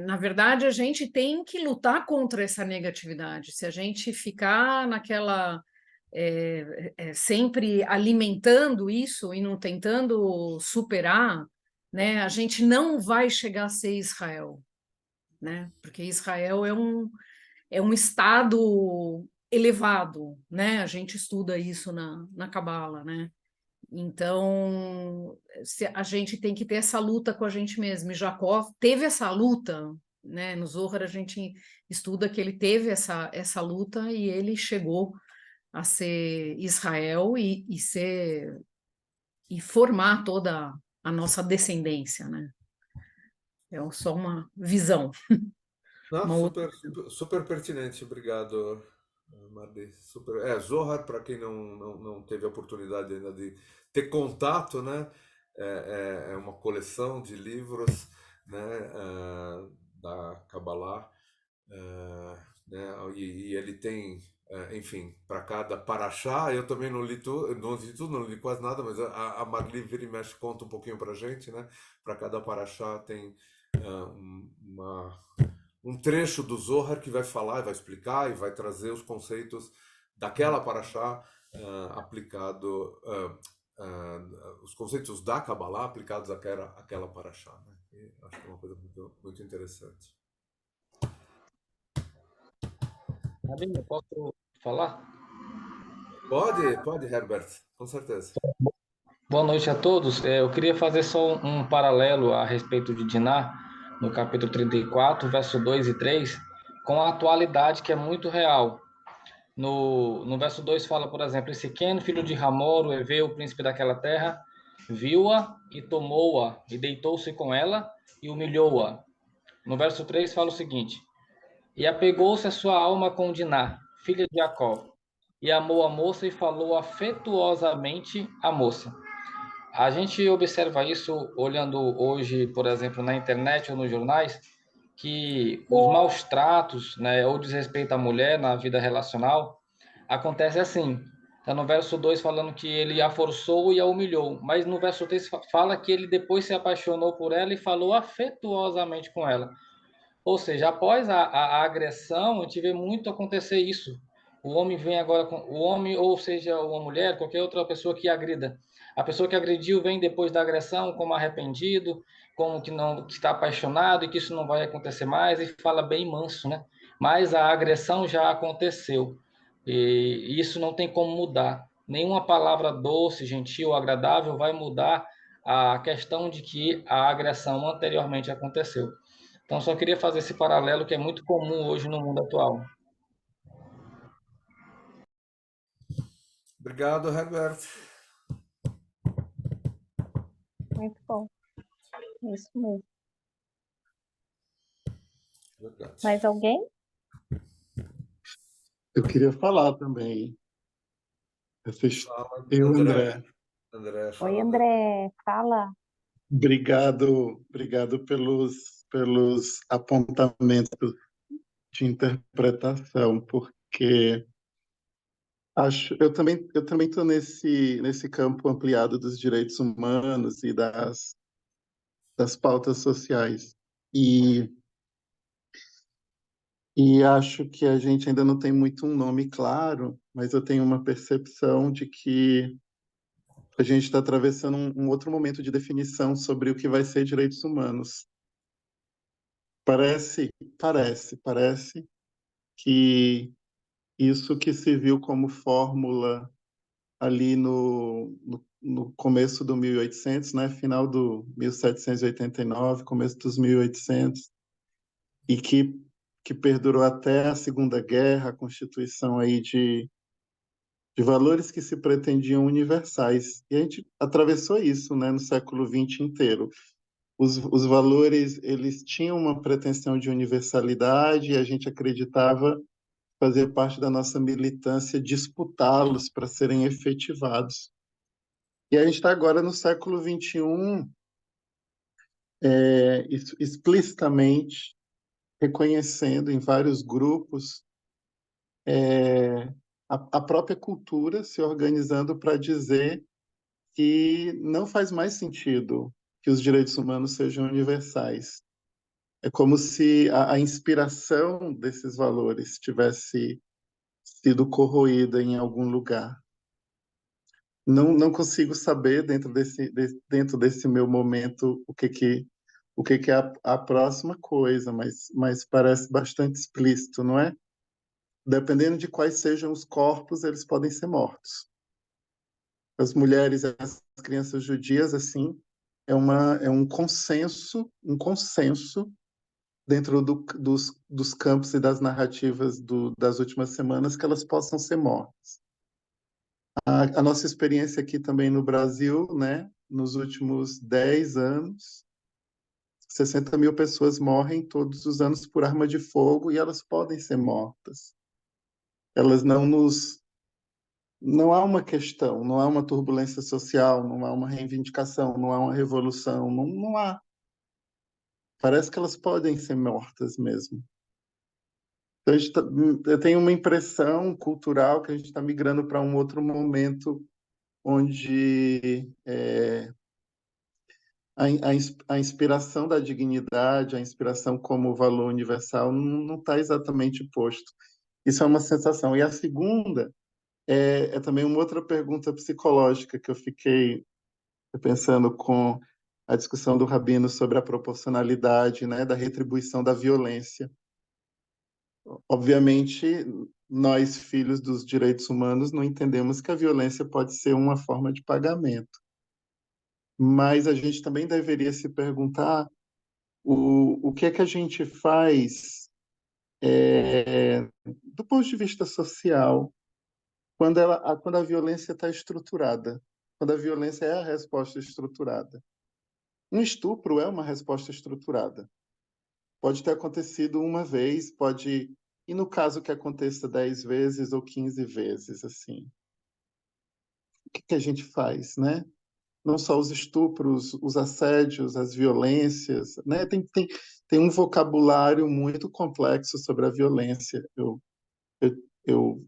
na verdade a gente tem que lutar contra essa negatividade. Se a gente ficar naquela sempre alimentando isso e não tentando superar, né, a gente não vai chegar a ser Israel, né? Porque Israel é um estado elevado, né? A gente estuda isso na Cabala, né? Então, a gente tem que ter essa luta com a gente mesmo. E Jacó teve essa luta, né? No Zohar a gente estuda que ele teve essa luta e ele chegou a ser Israel e formar toda a nossa descendência, né? É só uma visão, Não, uma outra. super pertinente, obrigado, Marli. Super. Zohar, para quem não teve a oportunidade ainda de ter contato, né? É uma coleção de livros, né? Da Kabbalah, né? E ele tem, enfim, para cada paraxá. Eu também não li tudo, não li quase nada, mas a Marli vira e mexe conta um pouquinho para gente, né? Para cada paraxá tem um trecho do Zohar que vai falar, vai explicar e vai trazer os conceitos daquela paraxá aplicado, os conceitos da Kabbalah aplicados àquela paraxá, né? E acho que é uma coisa muito, muito interessante. Rabino, posso falar? Pode, Herbert, com certeza. Boa noite a todos. Eu queria fazer só um paralelo a respeito de Diná, no capítulo 34, verso 2 e 3, com a atualidade que é muito real. No verso 2 fala, por exemplo, Siquém, filho de Hamor, o heveu, o príncipe daquela terra, viu-a e tomou-a, e deitou-se com ela e humilhou-a. No verso 3 fala o seguinte: e apegou-se a sua alma com Diná, filha de Jacó, e amou a moça e falou afetuosamente à moça. A gente observa isso olhando hoje, por exemplo, na internet ou nos jornais, que os maus tratos, né, ou desrespeito à mulher na vida relacional acontece assim. Está no verso 2 falando que ele a forçou e a humilhou, mas no verso 3 fala que ele depois se apaixonou por ela e falou afetuosamente com ela. Ou seja, após a agressão, a gente vê muito acontecer isso. O homem vem agora com o homem, ou seja, uma mulher, qualquer outra pessoa que agrida. A pessoa que agrediu vem depois da agressão como arrependido, como que não que está apaixonado e que isso não vai acontecer mais e fala bem manso, né? Mas a agressão já aconteceu e isso não tem como mudar. Nenhuma palavra doce, gentil, agradável vai mudar a questão de que a agressão anteriormente aconteceu. Então, só queria fazer esse paralelo que é muito comum hoje no mundo atual. Obrigado, Herbert. Muito bom. Isso mesmo. Verdade. Mais alguém? Eu queria falar também. Fala, Eu, André. André, André, Oi, fala. André, fala. obrigado pelos apontamentos de interpretação, porque eu também estou nesse campo ampliado dos direitos humanos e das pautas sociais. E acho que a gente ainda não tem muito um nome claro, mas eu tenho uma percepção de que a gente está atravessando um outro momento de definição sobre o que vai ser direitos humanos. Parece que isso que se viu como fórmula ali no começo do 1800, né, final do 1789, começo dos 1800, e que perdurou até a Segunda Guerra, a constituição aí de valores que se pretendiam universais. E a gente atravessou isso, né, no século XX inteiro. Os valores, eles tinham uma pretensão de universalidade e a gente acreditava fazer parte da nossa militância disputá-los para serem efetivados. E a gente está agora no século XXI, explicitamente reconhecendo em vários grupos a própria cultura se organizando para dizer que não faz mais sentido que os direitos humanos sejam universais. É como se a inspiração desses valores tivesse sido corroída em algum lugar. Não consigo saber dentro desse meu momento o que é a próxima coisa, mas parece bastante explícito, não é? Dependendo de quais sejam os corpos, eles podem ser mortos. As mulheres e as crianças judias, assim, é um consenso dentro dos campos e das narrativas das últimas semanas que elas possam ser mortas. A nossa experiência aqui também no Brasil, né, nos últimos 10 anos, 60 mil pessoas morrem todos os anos por arma de fogo e elas podem ser mortas. Elas não há uma questão, não há uma turbulência social, não há uma reivindicação, não há uma revolução, não há. Parece que elas podem ser mortas mesmo. Então, eu tenho uma impressão cultural que a gente está migrando para um outro momento onde a inspiração da dignidade, a inspiração como valor universal não está exatamente posto. Isso é uma sensação. E a segunda é também uma outra pergunta psicológica que eu fiquei pensando com a discussão do Rabino sobre a proporcionalidade, né, da retribuição da violência. Obviamente, nós, filhos dos direitos humanos, não entendemos que a violência pode ser uma forma de pagamento. Mas a gente também deveria se perguntar o que é que a gente faz do ponto de vista social quando a violência está estruturada, quando a violência é a resposta estruturada. Um estupro é uma resposta estruturada. Pode ter acontecido uma vez, e no caso que aconteça 10 vezes ou 15 vezes, assim. O que a gente faz, né? Não só os estupros, os assédios, as violências, né? Tem tem um vocabulário muito complexo sobre a violência. Eu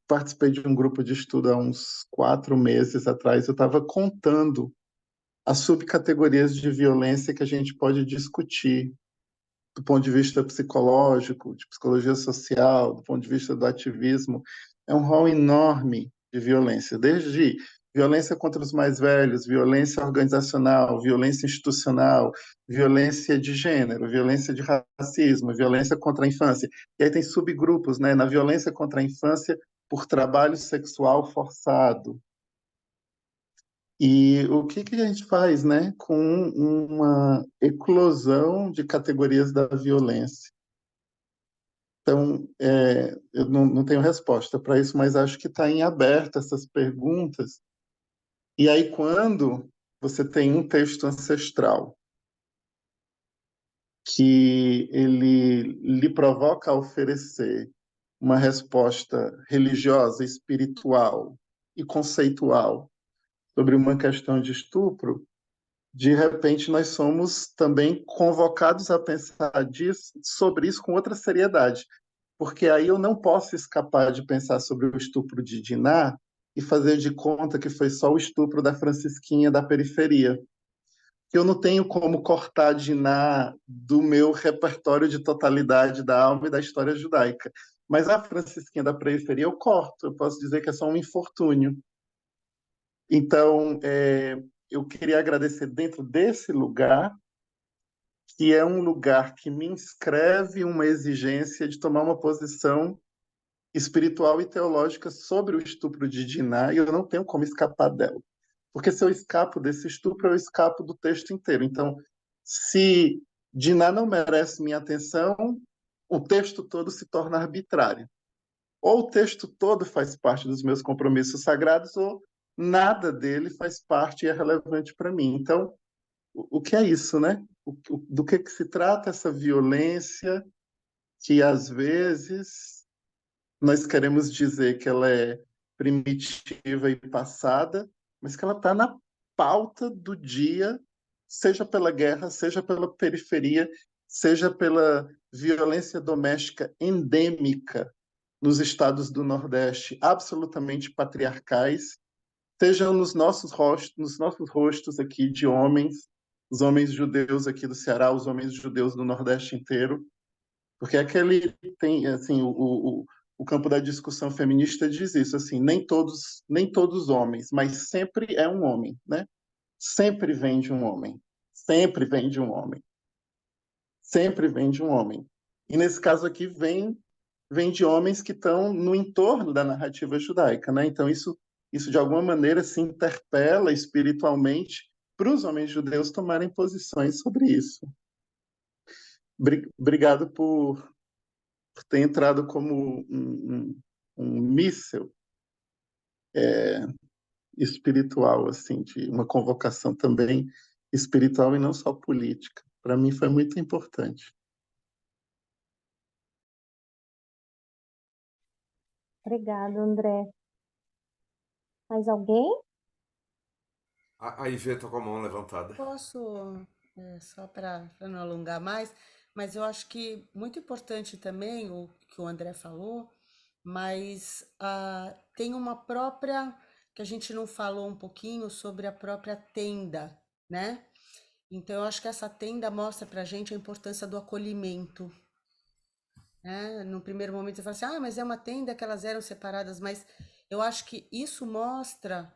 participei de um grupo de estudo há uns 4 meses atrás. Eu estava contando as subcategorias de violência que a gente pode discutir do ponto de vista psicológico, de psicologia social, do ponto de vista do ativismo. É um rol enorme de violência, desde violência contra os mais velhos, violência organizacional, violência institucional, violência de gênero, violência de racismo, violência contra a infância. E aí tem subgrupos, né? Na violência contra a infância por trabalho sexual forçado. E o que a gente faz, né, com uma eclosão de categorias da violência? Então, eu não tenho resposta para isso, mas acho que está em aberto essas perguntas. E aí, quando você tem um texto ancestral que ele lhe provoca a oferecer uma resposta religiosa, espiritual e conceitual sobre uma questão de estupro, de repente nós somos também convocados a pensar sobre isso com outra seriedade, porque aí eu não posso escapar de pensar sobre o estupro de Diná e fazer de conta que foi só o estupro da Francisquinha da periferia. Eu não tenho como cortar Diná do meu repertório de totalidade da alma e da história judaica. Mas a Francisquinha da periferia eu corto, eu posso dizer que é só um infortúnio. Então, eu queria agradecer dentro desse lugar, que é um lugar que me inscreve uma exigência de tomar uma posição espiritual e teológica sobre o estupro de Diná, e eu não tenho como escapar dela. Porque se eu escapo desse estupro, eu escapo do texto inteiro. Então, se Diná não merece minha atenção, o texto todo se torna arbitrário. Ou o texto todo faz parte dos meus compromissos sagrados, ou nada dele faz parte e é relevante para mim. Então, o que é isso, né? Do que se trata essa violência que, às vezes, nós queremos dizer que ela é primitiva e passada, mas que ela está na pauta do dia, seja pela guerra, seja pela periferia, seja pela violência doméstica endêmica nos estados do Nordeste, absolutamente patriarcais, sejam nos nossos rostos aqui de homens, os homens judeus aqui do Ceará, os homens judeus do Nordeste inteiro, porque aquele tem, assim, o campo da discussão feminista diz isso, assim, nem todos homens, mas sempre é um homem, né? Sempre vem de um homem, sempre vem de um homem, sempre vem de um homem. E nesse caso aqui vem de homens que estão no entorno da narrativa judaica, né? Então isso de alguma maneira se interpela espiritualmente para os homens judeus tomarem posições sobre isso. Obrigado por ter entrado como um míssil espiritual, assim, de uma convocação também espiritual e não só política. Para mim foi muito importante. Obrigada, André. Mais alguém? A Ivê está com a mão levantada. Posso, só para não alongar mais, mas eu acho que muito importante também o que o André falou, mas tem uma própria, que a gente não falou um pouquinho sobre a própria tenda, né? Então, eu acho que essa tenda mostra para a gente a importância do acolhimento, né? No primeiro momento você fala assim, mas é uma tenda que elas eram separadas, mas eu acho que isso mostra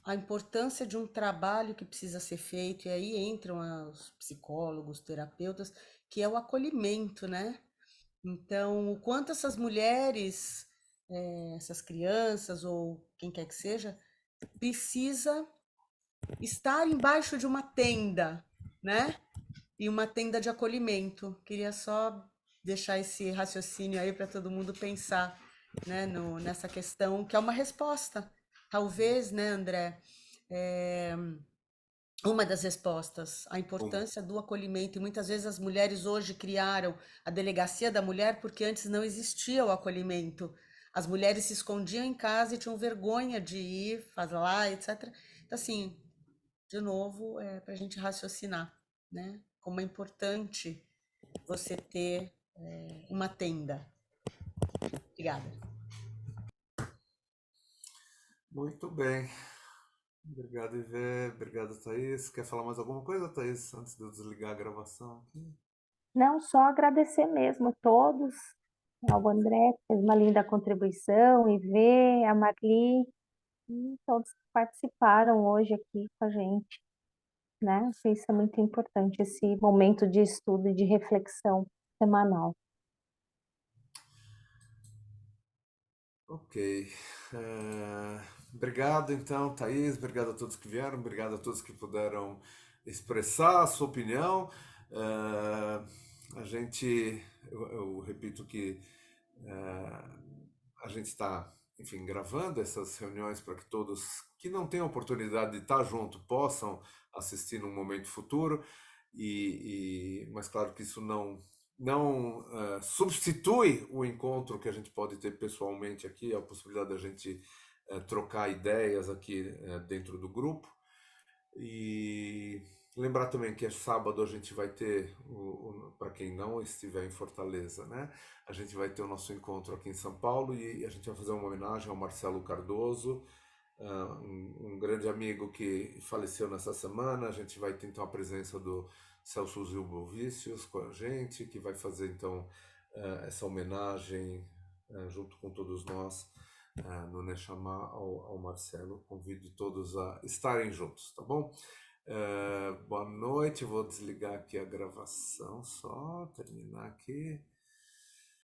a importância de um trabalho que precisa ser feito, e aí entram os psicólogos, terapeutas, que é o acolhimento, né? Então, o quanto essas mulheres, essas crianças, ou quem quer que seja, precisa estar embaixo de uma tenda, né? E uma tenda de acolhimento. Queria só deixar esse raciocínio aí para todo mundo pensar, né, nessa questão, que é uma resposta. Talvez, né, André, uma das respostas, a importância do acolhimento. E muitas vezes as mulheres hoje criaram a delegacia da mulher porque antes não existia o acolhimento. As mulheres se escondiam em casa e tinham vergonha de ir, falar, etc. Então, assim, de novo, para a gente raciocinar, né? Como é importante você ter uma tenda. Obrigada. Muito bem. Obrigado, Ivê. Obrigado, Thaís. Quer falar mais alguma coisa, Thaís, antes de eu desligar a gravação aqui? Não, só agradecer mesmo a todos, ao André, que fez uma linda contribuição, Ivê, a Marli, e todos que participaram hoje aqui com a gente, né? Isso é muito importante, esse momento de estudo e de reflexão semanal. Ok. Obrigado, então, Thaís. Obrigado a todos que vieram. Obrigado a todos que puderam expressar a sua opinião. Eu repito que a gente está, enfim, gravando essas reuniões para que todos que não têm a oportunidade de estar junto possam assistir num momento futuro. Mas claro que isso não substitui o encontro que a gente pode ter pessoalmente aqui, a possibilidade da gente trocar ideias aqui dentro do grupo. E lembrar também que sábado a gente vai ter, para quem não estiver em Fortaleza, né? A gente vai ter o nosso encontro aqui em São Paulo e a gente vai fazer uma homenagem ao Marcelo Cardoso, um grande amigo que faleceu nessa semana. A gente vai ter então a presença do Celso Zilbovícios com a gente, que vai fazer então essa homenagem junto com todos nós no Neshama ao Marcelo. Convido todos a estarem juntos, tá bom? Boa noite, vou desligar aqui a gravação, só terminar aqui.